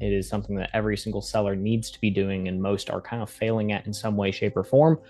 It is something that every single seller needs to be doing, and most are kind of failing at in some way, shape, or form.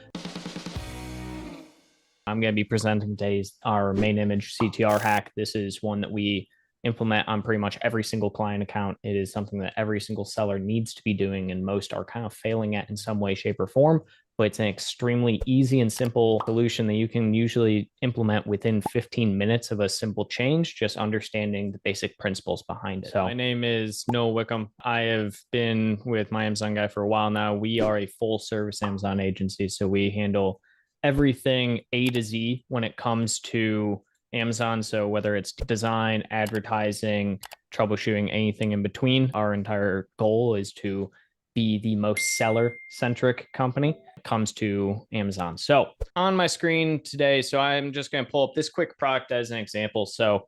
I'm going to be presenting today's our main image CTR hack. This is one that we implement on pretty much every single client account. It is something that every single seller needs to be doing, and most are kind of failing at in some way, shape, or form. But it's an extremely easy and simple solution that you can usually implement within 15 minutes of a simple change, just understanding the basic principles behind it. So my name is Noah Wickham. I have been with my Amazon guy for a while now. We are a full service Amazon agency, so we handle everything A to Z when it comes to Amazon. So whether it's design, advertising, troubleshooting, anything in between, our entire goal is to be the most seller-centric company when it comes to Amazon. So on my screen today, so I'm just going to pull up this quick product as an example. So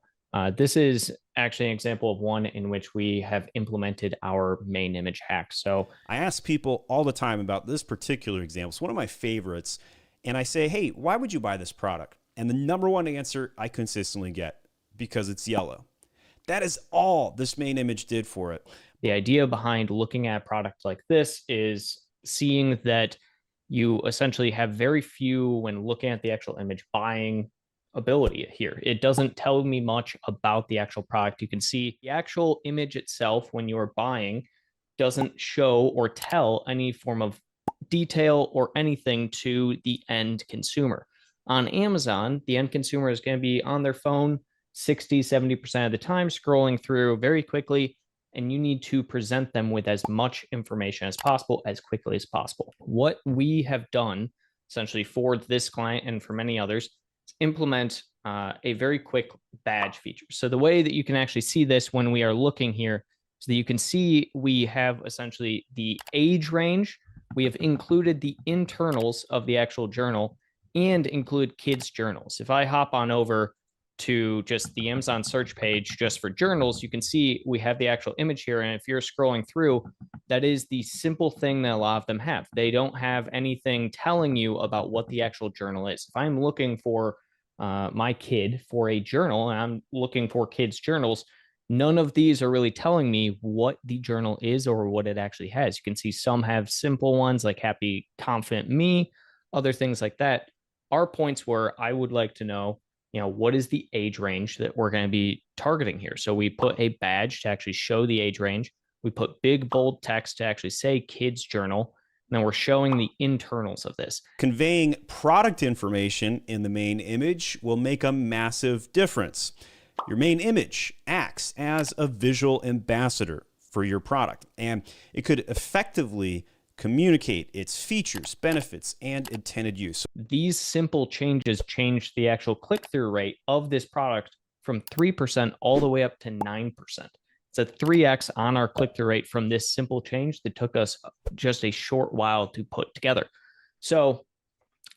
this is actually an example of one in which we have implemented our main image hack. So I ask people all the time about this particular example. It's one of my favorites. And I say, hey, why would you buy this product? And the number one answer I consistently get, because it's yellow. That is all this main image did for it. The idea behind looking at a product like this is seeing that you essentially have very few, when looking at the actual image, buying ability here. It doesn't tell me much about the actual product. You can see the actual image itself when you're buying doesn't show or tell any form of detail or anything to the end consumer. On Amazon, the end consumer is going to be on their phone 60-70% of the time, scrolling through very quickly, and you need to present them with as much information as possible as quickly as possible. What we have done essentially for this client and for many others is implement a very quick badge feature. So the way that you can actually see this when we are looking here is that you can see we have essentially the age range. We have included the internals of the actual journal and include kids' journals. If I hop on over to just the Amazon search page just for journals, you can see we have the actual image here. And if you're scrolling through, that is the simple thing that a lot of them have. They don't have anything telling you about what the actual journal is. If I'm looking for my kid for a journal, and I'm looking for kids' journals, none of these are really telling me what the journal is or what it actually has. You can see some have simple ones like Happy Confident Me, other things like that. Our points were, I would like to know, what is the age range that we're going to be targeting here? So we put a badge to actually show the age range. We put big, bold text to actually say kids journal. And then we're showing the internals of this. Conveying product information in the main image will make a massive difference. Your main image acts as a visual ambassador for your product, and it could effectively communicate its features, benefits, and intended use. These simple changes changed the actual click-through rate of this product from 3% all the way up to 9%. It's a 3x on our click-through rate from this simple change that took us just a short while to put together. So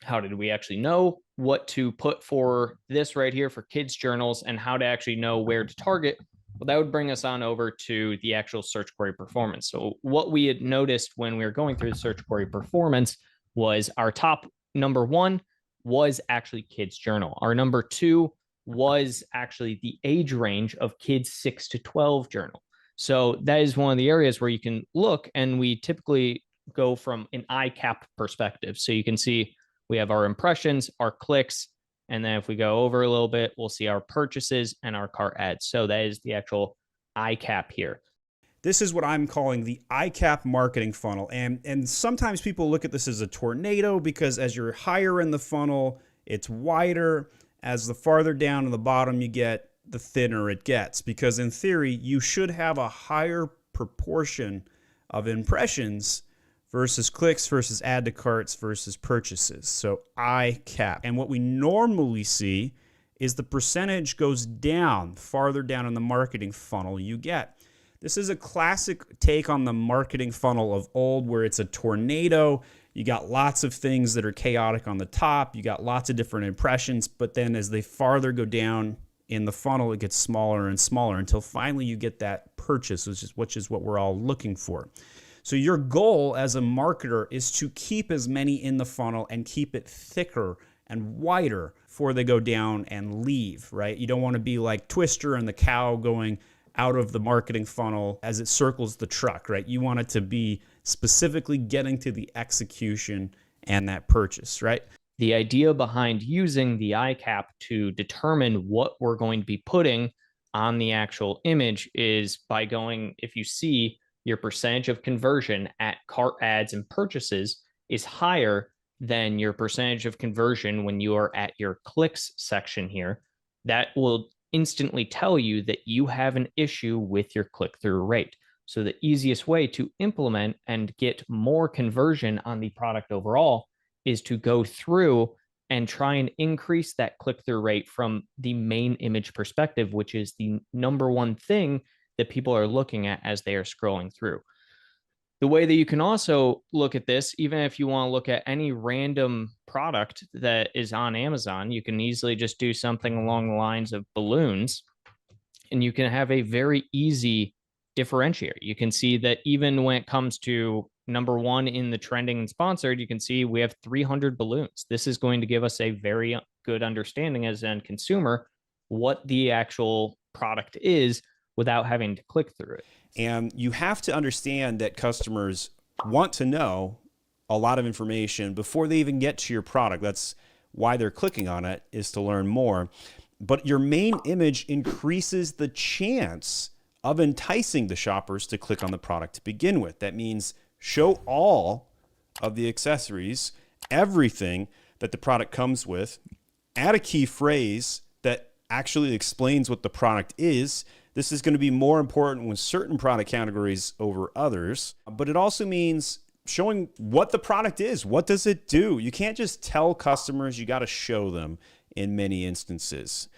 how did we actually know what to put for this right here for kids' journals and how to actually know where to target? Well, that would bring us on over to the actual search query performance. So what we had noticed when we were going through the search query performance was our top number one was actually kids' journal. Our number two was actually the age range of kids 6 to 12 journal. So that is one of the areas where you can look, and we typically go from an ICAP perspective. So you can see we have our impressions, our clicks, and then if we go over a little bit, we'll see our purchases and our cart ads. So that is the actual ICAP here. This is what I'm calling the ICAP marketing funnel. And sometimes people look at this as a tornado because as you're higher in the funnel, it's wider. As the farther down to the bottom you get, the thinner it gets. Because in theory, you should have a higher proportion of impressions versus clicks versus add to carts versus purchases. So ICAP. And what we normally see is the percentage goes down farther down in the marketing funnel you get. This is a classic take on the marketing funnel of old where it's a tornado. You got lots of things that are chaotic on the top. You got lots of different impressions, but then as they farther go down in the funnel, it gets smaller and smaller until finally you get that purchase, which is what we're all looking for. So your goal as a marketer is to keep as many in the funnel and keep it thicker and wider before they go down and leave, right? You don't want to be like Twister and the cow going out of the marketing funnel as it circles the truck, right? You want it to be specifically getting to the execution and that purchase, right? The idea behind using the ICAP to determine what we're going to be putting on the actual image is by going, if you see your percentage of conversion at cart ads and purchases is higher than your percentage of conversion when you are at your clicks section here, that will instantly tell you that you have an issue with your click-through rate. So the easiest way to implement and get more conversion on the product overall is to go through and try and increase that click-through rate from the main image perspective, which is the number one thing that people are looking at as they are scrolling through. The way that you can also look at this, even if you want to look at any random product that is on Amazon, you can easily just do something along the lines of balloons, and you can have a very easy differentiator. You can see that even when it comes to number one in the trending and sponsored, you can see we have 300 balloons. This is going to give us a very good understanding as an end consumer what the actual product is without having to click through it. And you have to understand that customers want to know a lot of information before they even get to your product. That's why they're clicking on it, is to learn more. But your main image increases the chance of enticing the shoppers to click on the product to begin with. That means show all of the accessories, everything that the product comes with, add a key phrase that actually explains what the product is. This is going to be more important with certain product categories over others, but it also means showing what the product is. What does it do? You can't just tell customers, you got to show them in many instances.